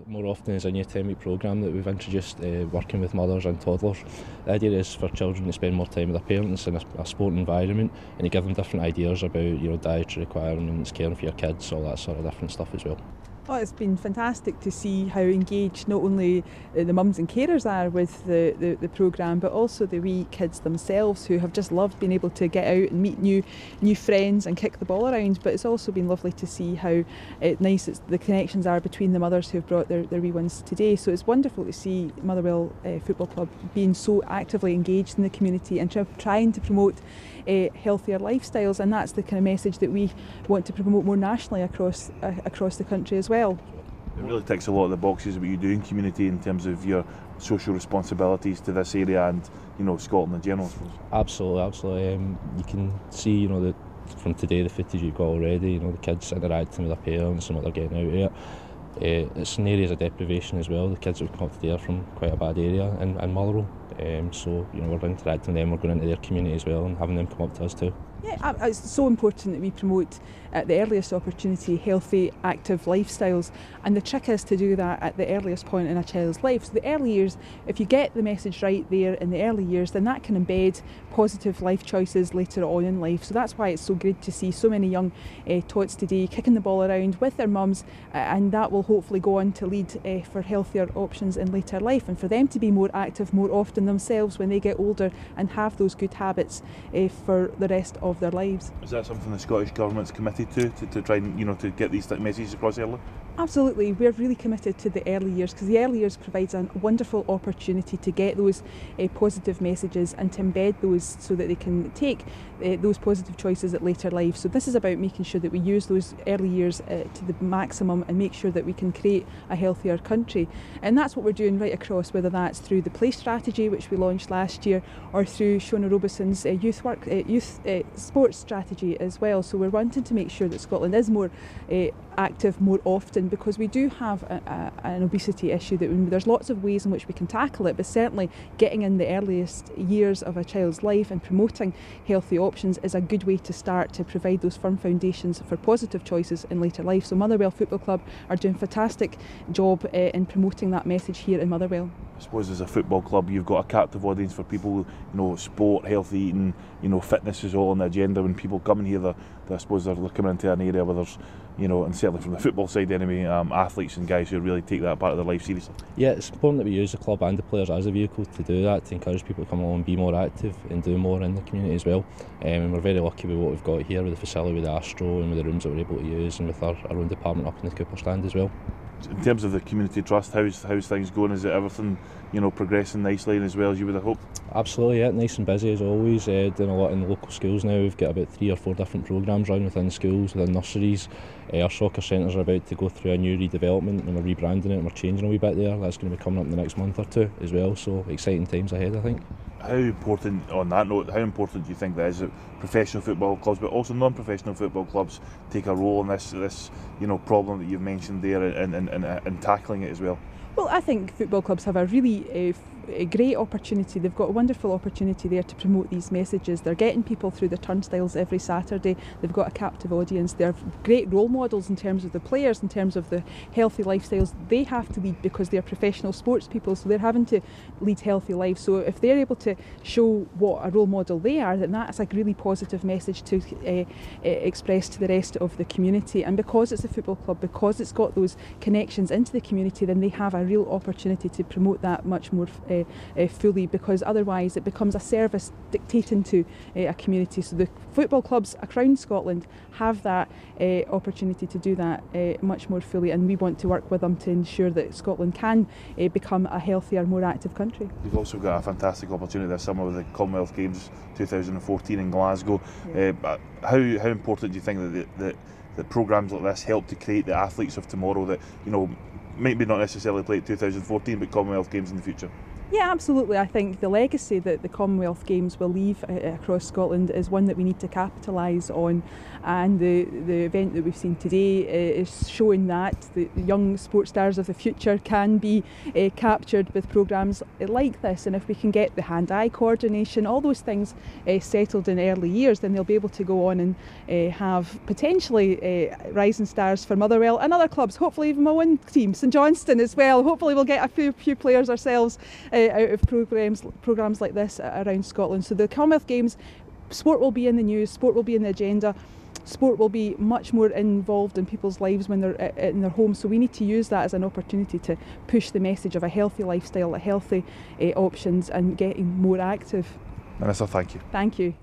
More often is a new 10-week programme that we've introduced, working with mothers and toddlers. The idea is for children to spend more time with their parents in a sport environment, and to give them different ideas about dietary requirements, caring for your kids, all that sort of different stuff as well. Oh, it's been fantastic to see how engaged not only the mums and carers are with the programme, but also the wee kids themselves, who have just loved being able to get out and meet new friends and kick the ball around. But it's also been lovely to see how nice the connections are between the mothers who've brought their wee ones today. So it's wonderful to see Motherwell Football Club being so actively engaged in the community and trying to promote healthier lifestyles, and that's the kind of message that we want to promote more nationally across the country as well. It really ticks a lot of the boxes of what you do in community in terms of your social responsibilities to this area and Scotland in general, I suppose. Absolutely. You can see that from today, the footage you've got already, the kids interacting with their parents and what they're getting out of it. It's in areas of deprivation as well. The kids that have come up today are from quite a bad area in Motherwell. So we're interacting with them, we're going into their community as well and having them come up to us too. Yeah, it's so important that we promote at the earliest opportunity healthy, active lifestyles, and the trick is to do that at the earliest point in a child's life. So the early years, if you get the message right there in the early years, then that can embed positive life choices later on in life. So that's why it's so good to see so many young tots today kicking the ball around with their mums, and that will hopefully go on to lead for healthier options in later life, and for them to be more active more often themselves when they get older and have those good habits for the rest of their lives. Is that something the Scottish Government's committed to try and to get these messages across early? Absolutely, we're really committed to the early years, because the early years provides a wonderful opportunity to get those positive messages and to embed those so that they can take those positive choices at later life. So this is about making sure that we use those early years to the maximum and make sure that we can create a healthier country. And that's what we're doing right across, whether that's through the Play strategy, which we launched last year, or through Shona Robison's youth sports strategy as well. So we're wanting to make sure that Scotland is more active more often, because we do have an obesity issue that there's lots of ways in which we can tackle it, but certainly getting in the earliest years of a child's life and promoting healthy options is a good way to start to provide those firm foundations for positive choices in later life. So Motherwell Football Club are doing a fantastic job in promoting that message here in Motherwell. I suppose as a football club you've got a captive audience for people, sport, healthy eating, fitness is all on the agenda. When people come in here, I suppose they're coming into an area where there's, and certainly from the football side anyway, athletes and guys who really take that part of their life seriously. Yeah, it's important that we use the club and the players as a vehicle to do that, to encourage people to come along and be more active and do more in the community as well. And we're very lucky with what we've got here, with the facility, with the Astro and with the rooms that we're able to use, and with our own department up in the Cooper stand as well. In terms of the community trust, how's things going? Is it everything progressing nicely and as well as you would have hoped? Absolutely, yeah, nice and busy as always. Doing a lot in the local schools now. We've got about 3 or 4 different programmes running within schools, within nurseries. Our soccer centres are about to go through a new redevelopment, and we're rebranding it and we're changing a wee bit there. That's going to be coming up in the next month or two as well, so exciting times ahead, I think. How important, on that note, how important do you think that is that professional football clubs, but also non-professional football clubs, take a role in this problem that you've mentioned there and tackling it as well? Well, I think football clubs have a really a great opportunity. They've got a wonderful opportunity there to promote these messages. They're getting people through the turnstiles every Saturday. They've got a captive audience. They're great role models in terms of the players, in terms of the healthy lifestyles they have to lead, because they're professional sports people, so they're having to lead healthy lives. So if they're able to show what a role model they are, then that's a really positive message to express to the rest of the community. And because it's a football club, because it's got those connections into the community, then they have a real opportunity to promote that much more fully, because otherwise it becomes a service dictating to a community. So the football clubs around Scotland have that opportunity to do that much more fully, and we want to work with them to ensure that Scotland can become a healthier, more active country. You've also got a fantastic opportunity this summer with the Commonwealth Games 2014 in Glasgow. Yeah. How important do you think that programmes like this help to create the athletes of tomorrow that maybe not necessarily play at 2014 but Commonwealth Games in the future? Yeah, absolutely. I think the legacy that the Commonwealth Games will leave across Scotland is one that we need to capitalise on, and the event that we've seen today is showing that the young sports stars of the future can be captured with programmes like this, and if we can get the hand-eye coordination, all those things settled in early years, then they'll be able to go on and have potentially rising stars for Motherwell and other clubs, hopefully even my own team, St Johnstone as well. Hopefully we'll get a few players ourselves out of programmes like this around Scotland. So the Commonwealth Games, sport will be in the news, sport will be in the agenda, sport will be much more involved in people's lives when they're in their homes. So we need to use that as an opportunity to push the message of a healthy lifestyle, healthy options, and getting more active. Minister, thank you. Thank you.